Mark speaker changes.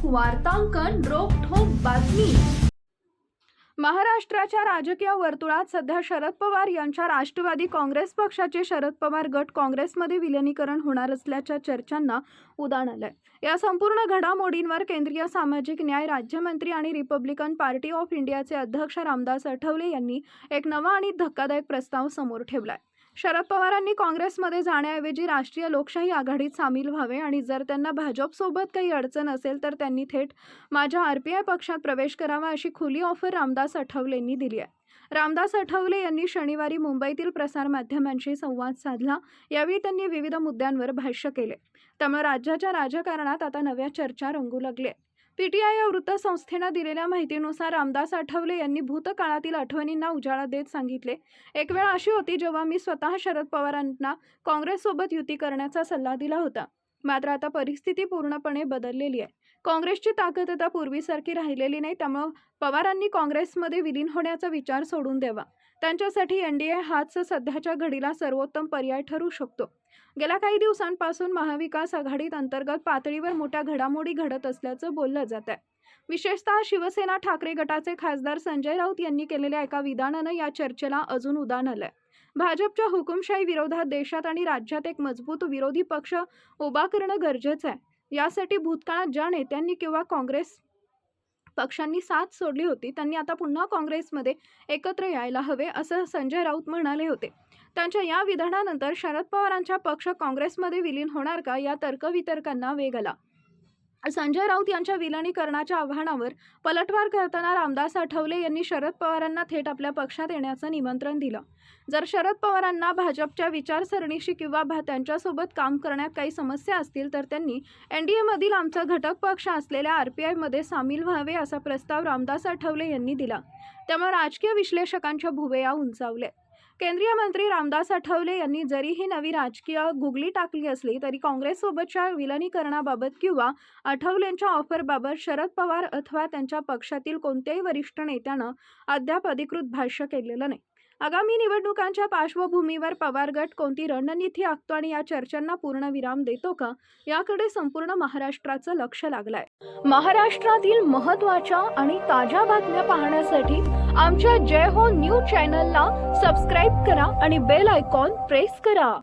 Speaker 1: वार्तांकन रोखठोक बातमी। महाराष्ट्राच्या राजकीय वर्तुळात सध्या शरद पवार यांच्या राष्ट्रवादी काँग्रेस पक्षाचे शरद पवार गट काँग्रेसमध्ये विलीनीकरण होणार असल्याच्या चर्चांना उधाण आलंय। या संपूर्ण घडामोडींवर केंद्रीय सामाजिक न्याय राज्यमंत्री आणि रिपब्लिकन पार्टी ऑफ इंडियाचे अध्यक्ष रामदास आठवले यांनी एक नवा आणि धक्कादायक प्रस्ताव समोर ठेवलाय। शरद पवारांनी काँग्रेसमध्ये जाण्याऐवजी राष्ट्रीय लोकशाही आघाडीत सामील व्हावे आणि जर त्यांना भाजपसोबत काही अडचण असेल तर त्यांनी थेट माझ्या आरपीआय पक्षात प्रवेश करावा अशी खुली ऑफर रामदास आठवलेंनी दिली आहे। रामदास आठवले यांनी शनिवारी मुंबईतील प्रसारमाध्यमांशी संवाद साधला। यावेळी त्यांनी विविध मुद्द्यांवर भाष्य केले। त्यामुळे राज्याच्या राजकारणात आता नव्या चर्चा रंगू लागल्या। पीटीआय या वृत्तसंस्थेने दिलेल्या माहितीनुसार रामदास आठवले यांनी भूतकाळातील आठवणींना उजाळा देत सांगितले, एक वेळ अशी होती जेव्हा मी स्वतः शरद पवारांना काँग्रेससोबत युती करण्याचा सल्ला दिला होता। मात्र आता परिस्थिती पूर्णपणे बदललेली आहे। काँग्रेसची ताकद आता पूर्वीसारखी राहिलेली नाही। त्यामुळे पवारांनी काँग्रेसमध्ये विलीन होण्याचा विचार सोडून द्यावा। त्यांच्यासाठी एनडीए हाच सध्याच्या घडीला सर्वोत्तम पर्याय ठरू शकतो। गेल्या काही दिवसांपासून महाविकास आघाडीत अंतर्गत पातळीवर मोठ्या घडामोडी घडत असल्याचं बोललं जात आहे। विशेषतः शिवसेना ठाकरे गटाचे खासदार संजय राऊत यांनी केलेल्या एका विधानानं या चर्चेला अजून उधाण आलंय। भाजपच्या हुकुमशाही विरोधात देशात आणि राज्यात एक मजबूत विरोधी पक्ष उभा करणं गरजेचं आहे। यासाठी भूतकाळात ज्या नेत्यांनी किंवा काँग्रेस पक्षांनी साथ सोडली होती त्यांनी आता पुन्हा काँग्रेसमध्ये एकत्र यायला हवे असं संजय राऊत म्हणाले होते। त्यांच्या या विधानानंतर शरद पवारांचा पक्ष काँग्रेसमध्ये विलीन होणार का या तर्कवितर्कांना वेग आला। संजय राऊत यांच्या विलीनीकरणाच्या आव्हानावर पलटवार करताना रामदास आठवले यांनी शरद पवारांना थेट आपल्या पक्षात येण्याचं निमंत्रण दिलं। जर शरद पवारांना भाजपच्या विचारसरणीशी किंवा त्यांच्यासोबत काम करण्यात काही समस्या असतील तर त्यांनी एनडीएमधील आमचा घटक पक्ष असलेल्या आरपीआयमध्ये सामील व्हावे असा प्रस्ताव रामदास आठवले यांनी दिला। त्यामुळे राजकीय विश्लेषकांच्या भुवया उंचावल्या। केंद्रीय मंत्री रामदास आठवले यांनी जरी ही नवी राजकीय गुगली टाकली असली तरी काँग्रेससोबतच्या विलीनीकरणाबाबत किंवा आठवलेंच्या ऑफरबाबत शरद पवार अथवा त्यांच्या पक्षातील कोणत्याही वरिष्ठ नेत्यानं अद्याप अधिकृत भाष्य केलेलं नाही। आगामी निवडणुकांच्या पार्श्वभूमीवर पवार गट कोणती रणनीती आखतो आणि या चर्चांना पूर्णविराम देतो का याकडे संपूर्ण महाराष्ट्राचं लक्ष लागलंय। महाराष्ट्रातील महत्त्वाच्या आणि ताज्या बातम्या पाहण्यासाठी आमच्या जय हो न्यूज चॅनलला सबस्क्राईब करा आणि बेल आयकॉन प्रेस करा।